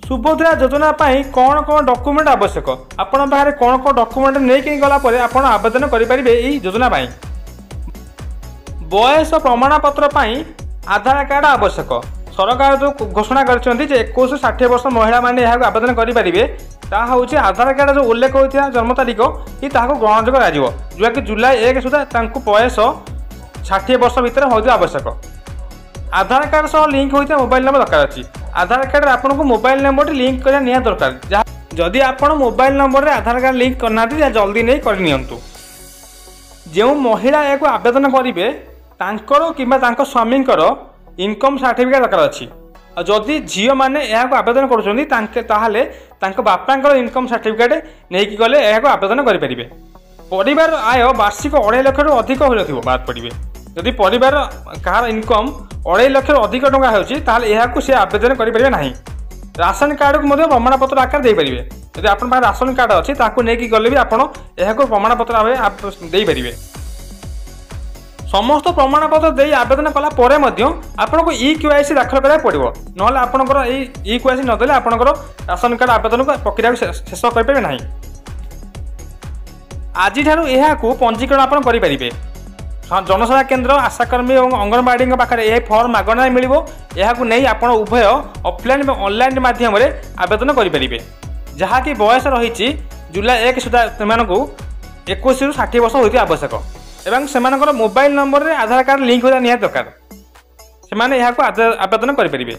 सुभद्रा योजना कौन कौन डॉक्यूमेंट आवश्यक आपण पाखे कौन कौन डॉक्यूमेंट नहीं गला आपण आवेदन करेंगे योजना बयस प्रमाणपत्र आधार कार्ड आवश्यक सरकार जो घोषणा कर 21 से 60 वर्ष महिला मैंने आवेदन करेंगे हूँ आधार कार्ड जो उल्लेख होता जन्म तारीख कि ग्रहणयोग्य जोटा कि जुलाई 1 सुधा बयस 60 वर्ष भितर होता आवश्यक आधार कार्ड सह लिंक होता मोबाइल नंबर दरकार अच्छी आधार कार्ड आपको मोबाइल नंबर लिंक करने निहा दरकार जदि आप मोबाइल नंबर रे आधार कार्ड लिंक करना जल्दी नहीं करनी जो महिला या आवेदन करेंगे कि स्वामी इनकम सर्टिफिकेट दरकार अच्छी जदि झील मैंने आवेदन कर बापा इनकम सर्टिफिकेट नहीं गले आवेदन करेंगे परिवार आय वार्षिक 2.5 लाख रु अधिक हो बाद पड़े जदि परिवार कहार इनकम 2.5 लाख रु अधिक टंका हो सी आवेदन करेंगे ना राशन कार्ड को प्रमाणपत्र आकार दे पारे जदि आप राशन कार्ड अच्छी नहीं गले भी आपड़ प्रमाणपत्र देपारे समस्त प्रमाणपत्र दे आवेदन कला आपको EKYC दाखल करा पड़ो ना आपंकर EKYC नदेले आपंकर राशन कार्ड आवेदन प्रक्रिया शेष करेंगे ना आज पंजीकरण आप करेंगे जनसेवा केन्द्र आशाकर्मी और अंगनवाड़ी पाखे यह फॉर्म मागणार मिल नहीं आप उभय ऑफलाइन और ऑनलाइन माध्यम आवेदन करेंगे जहाँकि बयस रही जुलाई 1 सुधा से 21 रु 60 वर्ष होती आवश्यक एवं से मोबाइल नंबर रे आधार कार्ड लिंक होता निहाती दरकार से आवेदन करेंगे।